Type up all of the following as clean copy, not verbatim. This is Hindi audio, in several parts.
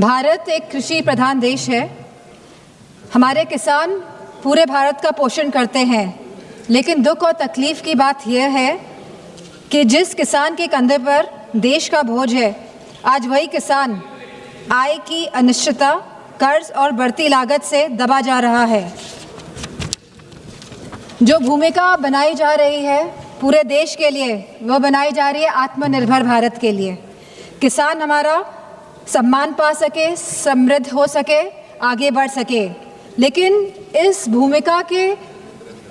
भारत एक कृषि प्रधान देश है। हमारे किसान पूरे भारत का पोषण करते हैं, लेकिन दुख और तकलीफ की बात यह है कि जिस किसान के कंधे पर देश का बोझ है, आज वही किसान आय की अनिश्चितता, कर्ज और बढ़ती लागत से दबा जा रहा है। जो भूमिका बनाई जा रही है पूरे देश के लिए, वह बनाई जा रही है आत्मनिर्भर भारत के लिए। किसान हमारा सम्मान पा सके, समृद्ध हो सके, आगे बढ़ सके, लेकिन इस भूमिका के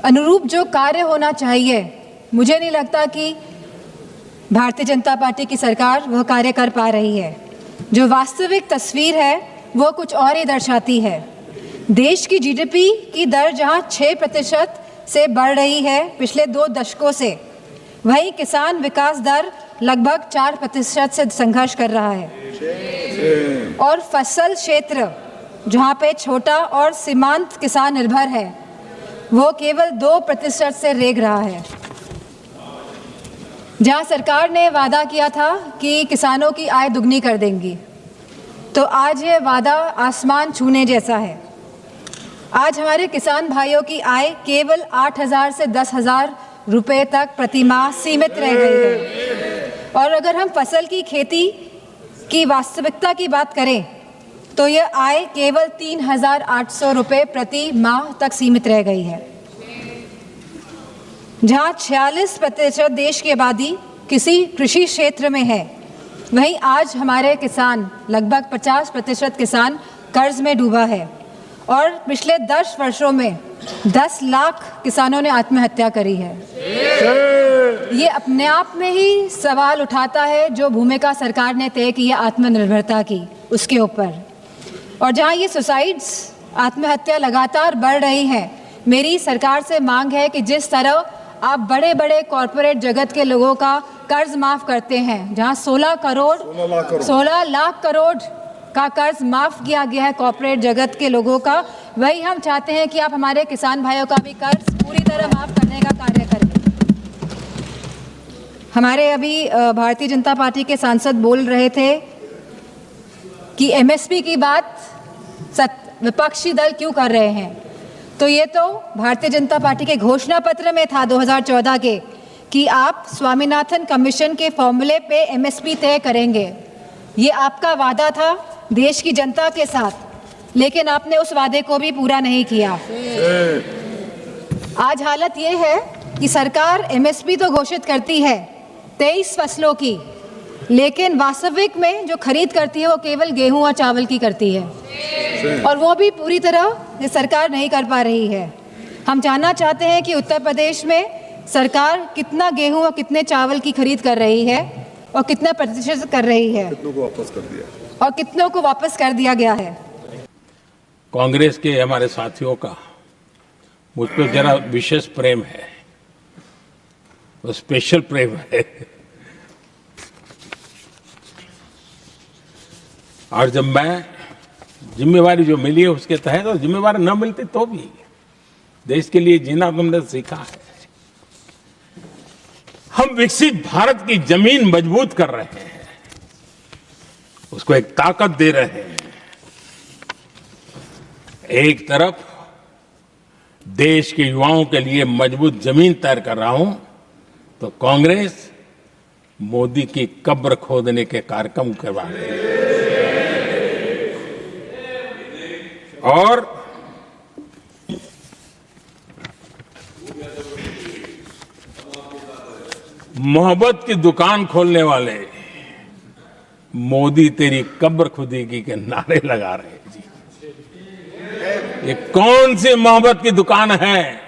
अनुरूप जो कार्य होना चाहिए, मुझे नहीं लगता कि भारतीय जनता पार्टी की सरकार वह कार्य कर पा रही है। जो वास्तविक तस्वीर है वो कुछ और ही दर्शाती है। देश की जीडीपी की दर जहां 6% से बढ़ रही है पिछले 2 दशकों से, वहीं किसान विकास दर लगभग 4% से संघर्ष कर रहा है। और फसल क्षेत्र जहां पे छोटा और सीमांत किसान निर्भर है, वो केवल 2% से रेंग रहा है। जहां सरकार ने वादा किया था कि किसानों की आय दुगनी कर देंगी, तो आज ये वादा आसमान छूने जैसा है। आज हमारे किसान भाइयों की आय केवल 8,000 से 10,000 रुपये तक प्रति माह सीमित रह गई है। और अगर हम फसल की खेती की वास्तविकता की बात करें, तो यह आय केवल 3,800 रुपये प्रति माह तक सीमित रह गई है। जहां 46% देश की आबादी किसी कृषि क्षेत्र में है, वहीं आज हमारे किसान, लगभग 50% किसान कर्ज में डूबा है। और पिछले 10 वर्षों में 10 लाख किसानों ने आत्महत्या करी है। ये अपने आप में ही सवाल उठाता है जो भूमिका सरकार ने तय की है आत्मनिर्भरता की, उसके ऊपर। और जहां ये सुसाइड्स, आत्महत्या लगातार बढ़ रही हैं, मेरी सरकार से मांग है कि जिस तरह आप बड़े बड़े कॉरपोरेट जगत के लोगों का कर्ज माफ करते हैं, जहां 16 लाख करोड़ का कर्ज माफ किया गया है कॉरपोरेट जगत के लोगों का, वही हम चाहते हैं कि आप हमारे किसान भाइयों का भी कर्ज पूरी तरह माफ करने का कार्य करें। हमारे अभी भारतीय जनता पार्टी के सांसद बोल रहे थे कि एमएसपी की बात विपक्षी दल क्यों कर रहे हैं, तो ये तो भारतीय जनता पार्टी के घोषणा पत्र में था 2014 के कि आप स्वामीनाथन कमीशन के फॉर्मूले पे एमएसपी तय करेंगे। ये आपका वादा था देश की जनता के साथ, लेकिन आपने उस वादे को भी पूरा नहीं किया। आज हालत ये है कि सरकार एमएसपी तो घोषित करती है 23 फसलों की, लेकिन वास्तविक में जो खरीद करती है वो केवल गेहूं और चावल की करती है, और वो भी पूरी तरह ये सरकार नहीं कर पा रही है। हम जानना चाहते हैं कि उत्तर प्रदेश में सरकार कितना गेहूं और कितने चावल की खरीद कर रही है और कितना प्रतिशत कर रही है, कितनों को वापस कर दिया और कितनों को वापस कर दिया गया है। कांग्रेस के हमारे साथियों का मुझ पर जरा विशेष प्रेम है, वो स्पेशल प्रेम है। और जब मैं जिम्मेवारी जो मिली है उसके तहत, और जिम्मेवारी न मिलती तो भी देश के लिए जीना तुमने सीखा है। हम विकसित भारत की जमीन मजबूत कर रहे हैं, उसको एक ताकत दे रहे हैं। एक तरफ देश के युवाओं के लिए मजबूत जमीन तैयार कर रहा हूं, तो कांग्रेस मोदी की कब्र खोदने के कार्यक्रम करवा रही है। और मोहब्बत की दुकान खोलने वाले मोदी तेरी कब्र खुदेगी के नारे लगा रहे हैं जी। ये कौन सी मोहब्बत की दुकान है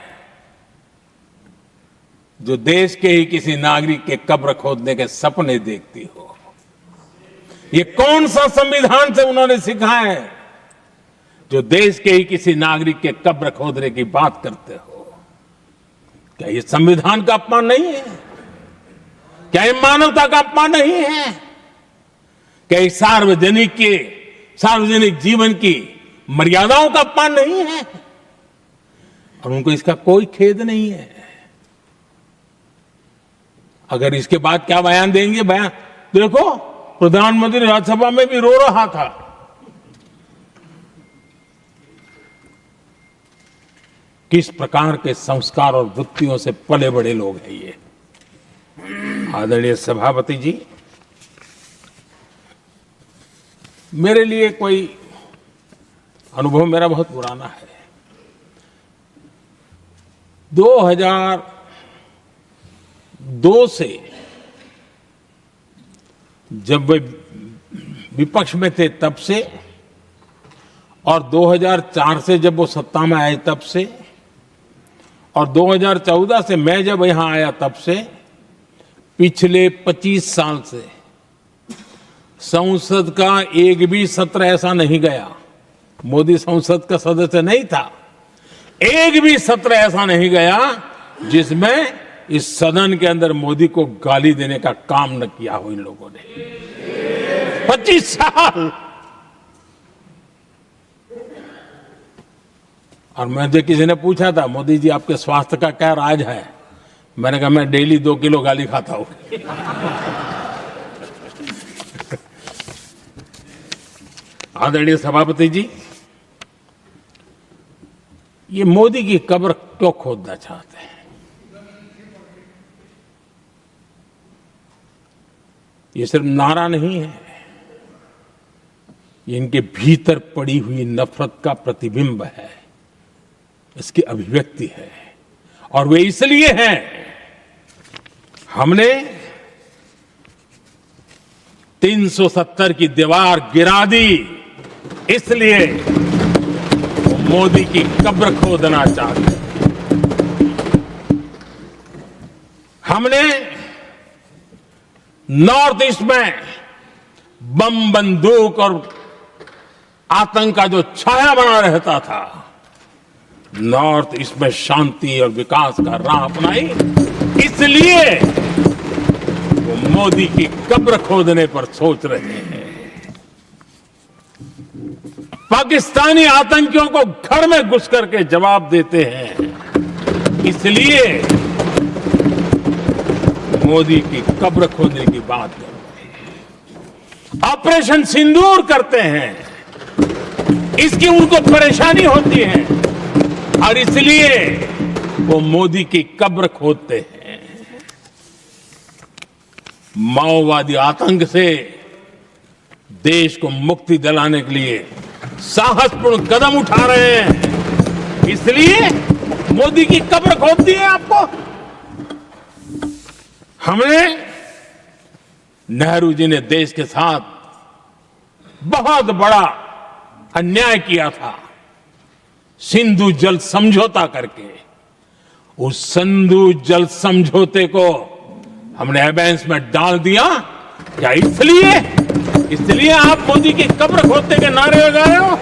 जो देश के ही किसी नागरिक के कब्र खोदने के सपने देखती हो? ये कौन सा संविधान से उन्होंने सीखा है जो देश के ही किसी नागरिक के कब्र खोदने की बात करते हो? क्या ये संविधान का अपमान नहीं है? क्या ये मानवता का अपमान नहीं है? क्या ये सार्वजनिक जीवन की मर्यादाओं का अपमान नहीं है? और उनको इसका कोई खेद नहीं है। अगर इसके बाद क्या बयान देंगे, बयान देखो, प्रधानमंत्री राज्यसभा में भी रो रहा था किस प्रकार के संस्कार और वृत्तियों से पले बड़े लोग हैं ये। आदरणीय सभापति जी, मेरे लिए कोई अनुभव मेरा बहुत पुराना है। 2002 से जब वे विपक्ष में थे तब से, और 2004 से जब वो सत्ता में आए तब से, और 2014 से मैं जब यहां आया तब से, पिछले 25 साल से संसद का एक भी सत्र ऐसा नहीं गया, मोदी संसद का सदस्य नहीं था, एक भी सत्र ऐसा नहीं गया जिसमें इस सदन के अंदर मोदी को गाली देने का काम न किया हो इन लोगों ने। 25 साल। और मुझे किसी ने पूछा था, मोदी जी आपके स्वास्थ्य का क्या राज है? मैंने कहा मैं डेली 2 किलो गाली खाता हूं। आदरणीय सभापति जी, ये मोदी की कब्र क्यों खोदना चाहते हैं? ये सिर्फ नारा नहीं है, ये इनके भीतर पड़ी हुई नफरत का प्रतिबिंब है, इसकी अभिव्यक्ति है। और वे इसलिए हैं, हमने 370 की दीवार गिरा दी, इसलिए वो मोदी की कब्र खोदना चाहते हैं। हमने नॉर्थ ईस्ट में बम बंदूक और आतंक का जो छाया बना रहता था, नॉर्थ ईस्ट में शांति और विकास का राह अपनाई, इसलिए वो मोदी की कब्र खोदने पर सोच रहे हैं। पाकिस्तानी आतंकियों को घर में घुस करके जवाब देते हैं, इसलिए मोदी की कब्र खोदने की बात करते हैं। ऑपरेशन सिंदूर करते हैं, इसकी उनको परेशानी होती है और इसलिए वो मोदी की कब्र खोदते हैं। माओवादी आतंक से देश को मुक्ति दिलाने के लिए साहसपूर्ण कदम उठा रहे हैं, इसलिए मोदी की कब्र खोदती है आपको। हमने, नेहरू जी ने देश के साथ बहुत बड़ा अन्याय किया था, सिंधु जल समझौता करके। उस सिंधु जल समझौते को हमने एबेंस में डाल दिया। क्या इसलिए आप मोदी की कब्र खोदने के नारे लगा रहे हो?